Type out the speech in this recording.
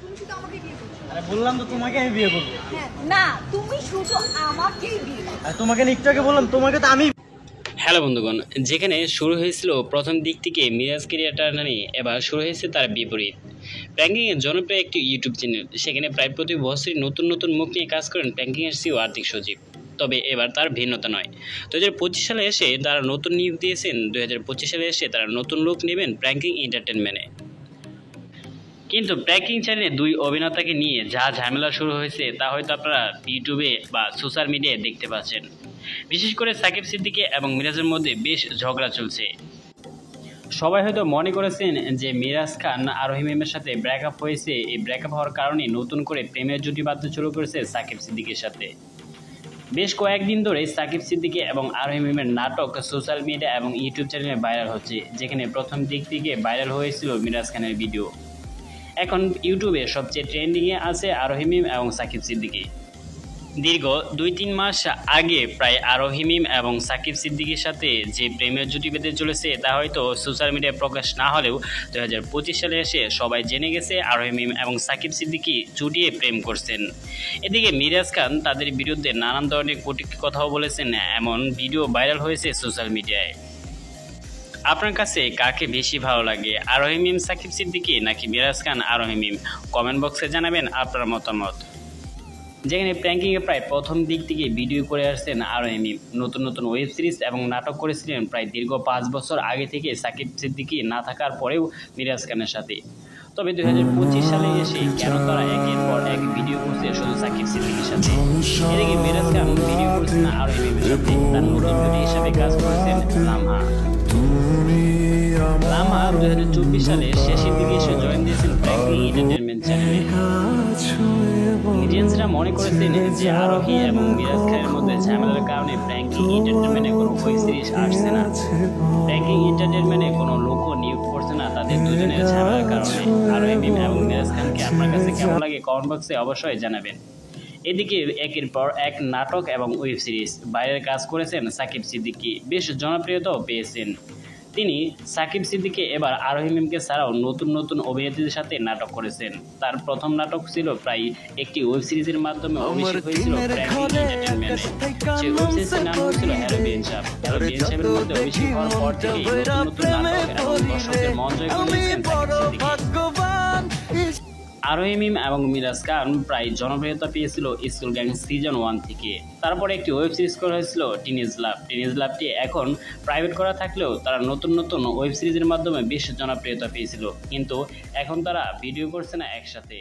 তুমি শুধু আমাকে বিয়ে করছো। আরে বললাম তো তোমাকে আমি বিয়ে করব। হ্যাঁ না, তুমি শুধু আমাকেই বিয়ে করছো। আর তোমাকে একটু আগে বললাম তোমাকে তো আমি। হ্যালো বন্ধুগণ, যেখানে শুরু হয়েছিল প্রথম দিক থেকে মিরাজ ক্যারিয়ার টানাটানি, এবার শুরু হয়েছে তার বিপরীত। প্র্যাঙ্কিংয়ের জনপ্রিয় একটি ইউটিউব চ্যানেল, সেখানে প্রায় প্রতি বছরই নতুন নতুন মুখ নিয়ে কাজ করেন প্র্যাঙ্কিংয়ের সিও আর্থিক সচিব। তবে এবার তার ভিন্নতা নয়। 2025 সালে এসে তারা নতুন নিয়োগ দিয়েছেন। 2025 সালে এসে তারা নতুন লুক নেবেন প্র্যাঙ্কিং এন্টারটেনমেন্টে। কিন্তু প্র্যাঙ্কিং চ্যানেলে দুই অভিনেতাকে নিয়ে যা ঝামেলা শুরু হয়েছে তা হয়তো আপনারা ইউটিউবে বা সোশ্যাল মিডিয়ায় দেখতে পাচ্ছেন। বিশেষ করে সাকিব সিদ্দিকী এবং মিরাজের মধ্যে বেশ ঝগড়া চলছে। সবাই হয়তো মনে করেছেন যে মিরাজ খান আরোহী মিমের সাথে ব্রেকআপ হয়েছে। এই ব্রেকআপ হওয়ার কারণে নতুন করে প্রেমের জুটি বাঁধতে শুরু করেছে সাকিব সিদ্দিকীর সাথে। বেশ কয়েকদিন ধরে সাকিব সিদ্দিকী এবং আরোহী মিমের নাটক সোশ্যাল মিডিয়া এবং ইউটিউব চ্যানেলে ভাইরাল হচ্ছে, যেখানে প্রথম দিক থেকে ভাইরাল হয়েছিল মিরাজ খানের ভিডিও। এখন ইউটিউবে সবচেয়ে ট্রেন্ডিংয়ে আছে আরোহী মিম এবং সাকিব সিদ্দিকী। দীর্ঘ 2-3 মাস আগে প্রায় আরোহী মিম এবং সাকিব সিদ্দিকীর সাথে যে প্রেমের জুটি বেঁধে চলেছে তা হয়তো সোশ্যাল মিডিয়ায় প্রকাশ না হলেও 2025 সালে এসে সবাই জেনে গেছে আরোহী মিম এবং সাকিব সিদ্দিকী জুটিয়ে প্রেম করছেন। এদিকে মিরাজ খান তাদের বিরুদ্ধে নানান ধরনের কটূক্তি কথাও বলেছেন, এমন ভিডিও ভাইরাল হয়েছে সোশ্যাল মিডিয়ায়। আপনার কাছে কাকে বেশি ভালো লাগে, আরোহী মিম সাকিব সিদ্দিকী নাকি মিরাজ খান আরোহী মিম? কমেন্ট বক্সে জানাবেন আপনার মতামত। যেখানে প্র্যাঙ্কিংয়ে প্রায় প্রথম দিক থেকে ভিডিও করে আসছেন আরোহী মিম। নতুন নতুন ওয়েব সিরিজ এবং নাটক করেছিলেন প্রায় দীর্ঘ 5 বছর আগে থেকে সাকিব সিদ্দিকী না থাকার পরেও মিরাজ খানের সাথে। তবে 2025 সালে এসে কেন তারা একের পর এক ভিডিও করছে শুধু সাকিব সিদ্দিকীর সাথে? এদিকে মিরাজ খান ভিডিও করছেন আরোহী মিমের সাথে। তার নতুন জুটি হিসাবে কাজ করেছেন লামহা। লামহা 2024 সালে শেষের দিকে এসে জয়েন দিয়েছেন প্র্যাঙ্কিং এন্টারটেনমেন্ট চ্যানেলে। নেটিজেনরা মনে করেছেন যে আরোহী এবং মিরাজ খানের মধ্যে ঝামেলার কারণে প্র্যাঙ্কিং এন্টারটেনমেন্টে কোনো ওয়েব সিরিজ আসছে না। প্র্যাঙ্কিং এন্টারটেনমেন্টে কোনো লোকও নিয়োগ করছে না তাদের দুজনের ঝামেলার কারণে। আরোহী মিম এবং মিরাজ খানকে আপনার কাছে কেমন লাগে কমেন্ট বক্সে অবশ্যই জানাবেন। এদিকে একের পর এক নাটক এবং ওয়েব সিরিজ বাইরের কাজ করেছেন সাকিব সিদ্দিকী, বেশ জনপ্রিয়তাও পেয়েছেন তিনি। সাকিব সিদ্দিকী এবার আরোহী মিমকে ছাড়াও নতুন নতুন অভিনেত্রীদের সাথে নাটক করেছেন। তার প্রথম নাটক ছিল প্রায় একটি ওয়েব সিরিজের মাধ্যমে অভিষেক হয়েছিল প্র্যাঙ্কিং এন্টারটেনমেন্টে। সেই ওয়েব সিরিজের নাম হয়েছিল হ্যালো বিএন সাহেব। হ্যালো বিএন সাহেবের মধ্যে অভিষেক হওয়ার পর থেকেই নতুন নতুন নাটক এবং দর্শকদের মন জয় করে নিয়েছেন সাকিব সিদ্দিকী। আরোহী মিম এবং মিরাজ খান প্রায় জনপ্রিয়তা পেয়েছিল স্কুল গ্যাং সিজন 1 থেকে। তারপরে একটি ওয়েব সিরিজ করা হয়েছিল টিনেজ লাভ। টিনেজ লাভটি এখন প্রাইভেট করা থাকলেও তারা নতুন নতুন ওয়েব সিরিজের মাধ্যমে বেশ জনপ্রিয়তা পেয়েছিল, কিন্তু এখন তারা ভিডিও করছে না একসাথে।